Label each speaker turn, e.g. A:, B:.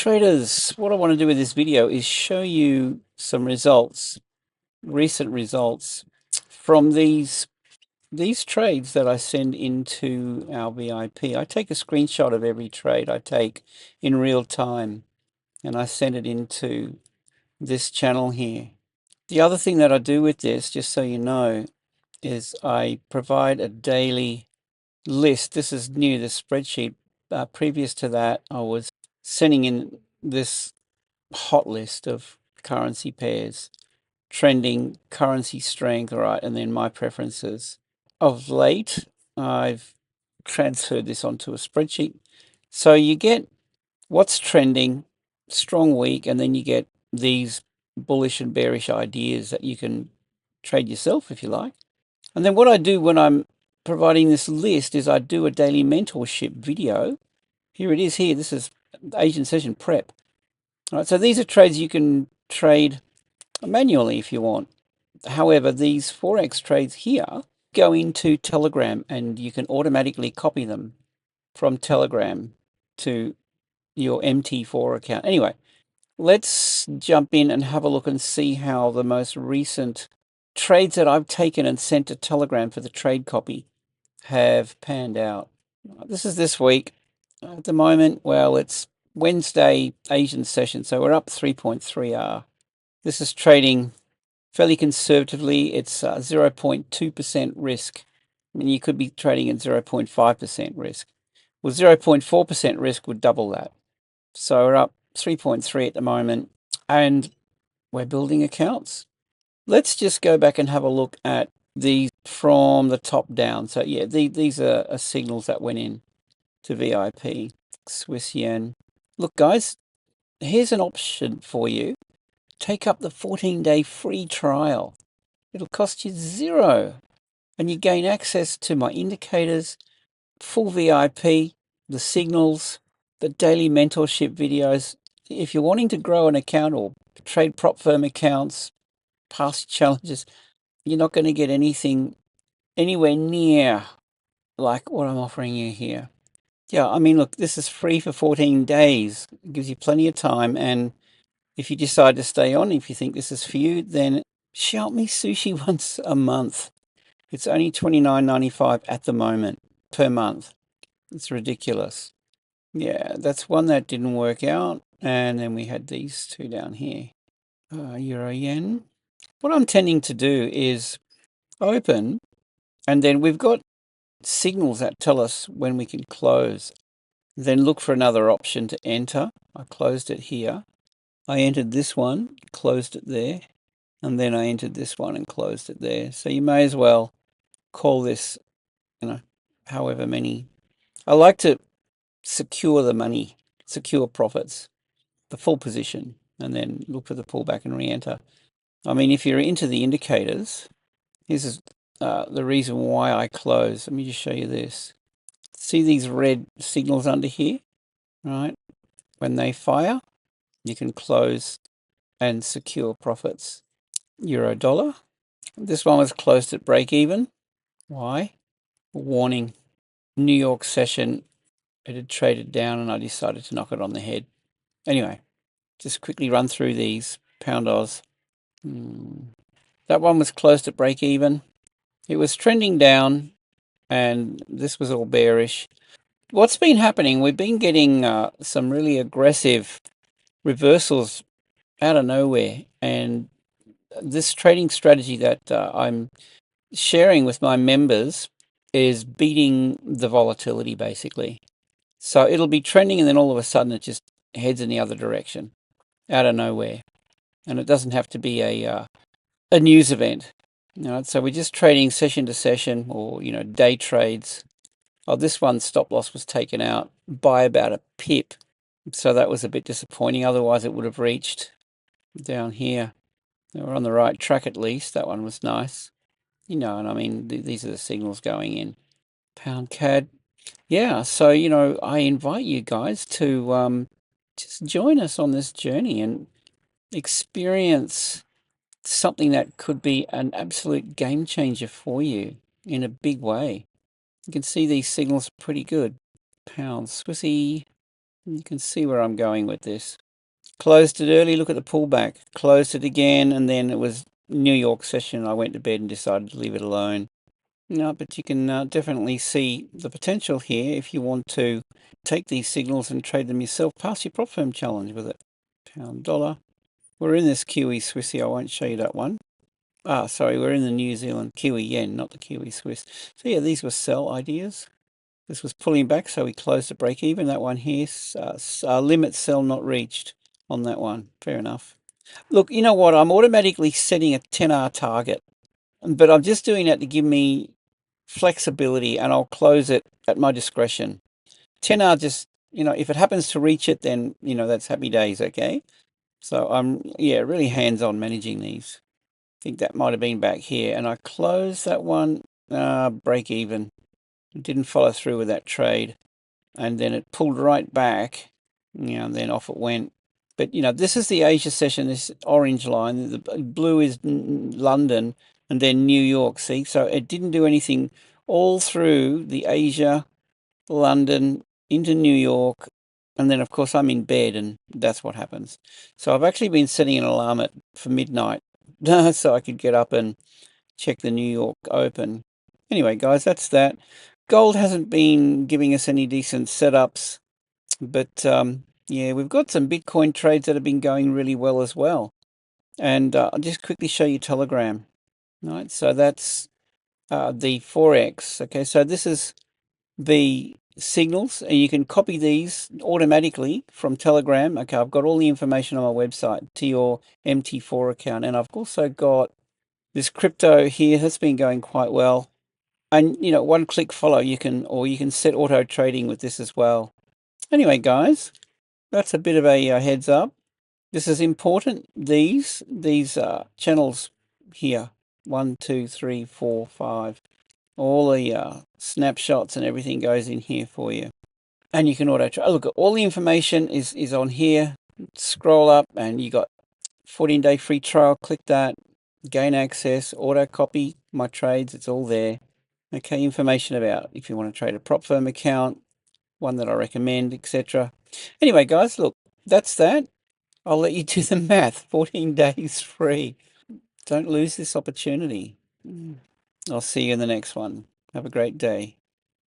A: traders, what I want to do with this video is show you some results, recent results from these trades that I send into our VIP. I take a screenshot of every trade I take in real time and I send it into this channel here. The other thing that I do with this, just so you know, is I provide a daily list. This is new, this spreadsheet. Previous to that, I was sending in this hot list of currency pairs, trending, currency strength, right, and then my preferences. Of late, I've transferred this onto a spreadsheet. So you get what's trending, strong, weak, and then you get these bullish and bearish ideas that you can trade yourself if you like. And then what I do when I'm providing this list is I do a daily mentorship video. Here it is here. This is Asian session prep. All right, so these are trades you can trade manually if you want. However, these Forex trades here go into Telegram and you can automatically copy them from Telegram to your MT4 account. Anyway, let's jump in and have a look and see how the most recent trades that I've taken and sent to Telegram for the trade copy have panned out. This is this week. At the moment, well, it's Wednesday Asian session, so we're up 3.3R. This is trading fairly conservatively. It's 0.2% risk. I mean, you could be trading at 0.5% risk. Well, 0.4% risk would double that. So we're up 3.3 at the moment, and we're building accounts. Let's just go back and have a look at these from the top down. So yeah, these are signals that went in to VIP. Swiss yen. Look, guys, here's an option for you. Take up the 14-day free trial. It'll cost you $0, and you gain access to my indicators, full VIP, the signals, the daily mentorship videos. If you're wanting to grow an account or trade prop firm accounts, past challenges, you're not going to get anything anywhere near like what I'm offering you here. Yeah, I mean, look, this is free for 14 days. It gives you plenty of time. And if you decide to stay on, if you think this is for you, then shout me sushi once a month. It's only $29.95 at the moment per month. It's ridiculous. Yeah, that's one that didn't work out. And then we had these two down here. Euro yen. What I'm tending to do is open, and then we've got signals that tell us when we can close. Then look for another option to enter. I closed it here. I entered this one, closed it there, and then I entered this one and closed it there. So you may as well call this, however many. I like to secure the money, secure profits, the full position, and then look for the pullback and re-enter. I mean, if you're into the indicators, here's the reason why I close. Let me just show you this. See these red signals under here, right? When they fire, you can close and secure profits. Euro dollar. This one was closed at break even. Why? Warning. New York session. It had traded down and I decided to knock it on the head. Anyway, just quickly run through these. Pound Oz. That one was closed at break even. It was trending down and this was all bearish. What's been happening, we've been getting some really aggressive reversals out of nowhere. And this trading strategy that I'm sharing with my members is beating the volatility, basically. So it'll be trending and then all of a sudden it just heads in the other direction out of nowhere. And it doesn't have to be a news event. So we're just trading session to session or, day trades. Oh, this one stop loss was taken out by about a pip. So that was a bit disappointing. Otherwise it would have reached down here. We're on the right track at least. That one was nice. And I mean, these are the signals going in. Pound CAD. Yeah, so, I invite you guys to just join us on this journey and experience something that could be an absolute game changer for you in a big way. You can see these signals are pretty good. Pound Swissy. You can see where I'm going with this. Closed it early, look at the pullback. Closed it again, and then it was New York session. I went to bed and decided to leave it alone. No, but you can definitely see the potential here if you want to take these signals and trade them yourself. Pass your prop firm challenge with it. Pound dollar. We're in this Kiwi Swissy. I won't show you that one. Sorry, we're in the New Zealand Kiwi Yen, not the Kiwi Swiss. So yeah, these were sell ideas. This was pulling back, so we closed at break even. That one here, limit sell not reached on that one. Fair enough. Look, you know what? I'm automatically setting a 10R target, but I'm just doing that to give me flexibility, and I'll close it at my discretion. 10R just, if it happens to reach it, then, that's happy days, okay? So I'm, really hands-on managing these. I think that might have been back here, and I closed that one, break even. Didn't follow through with that trade, and then it pulled right back, and then off it went. But, this is the Asia session, this orange line. The blue is London, and then New York, see? So it didn't do anything all through the Asia, London, into New York, and then, of course, I'm in bed, and that's what happens. So I've actually been setting an alarm for midnight so I could get up and check the New York Open. Anyway, guys, that's that. Gold hasn't been giving us any decent setups, but yeah, we've got some Bitcoin trades that have been going really well as well. And I'll just quickly show you Telegram. Right, so that's the Forex. Okay, so this is the signals, and you can copy these automatically from Telegram. Okay, I've got all the information on my website to your MT4 account, and I've also got this crypto here has been going quite well. And one click follow, you can set auto trading with this as well. Anyway, guys, that's a bit of a heads up. This is important. These channels here, 1, 2, 3, 4, 5, all the snapshots and everything goes in here for you, and you can auto trade. Look, all the information is on here. Scroll up, and you got 14-day free trial. Click that, gain access, auto copy my trades. It's all there. Okay, information about if you want to trade a prop firm account, one that I recommend, etc. Anyway, guys, look, that's that. I'll let you do the math. 14 days free. Don't lose this opportunity. I'll see you in the next one. Have a great day.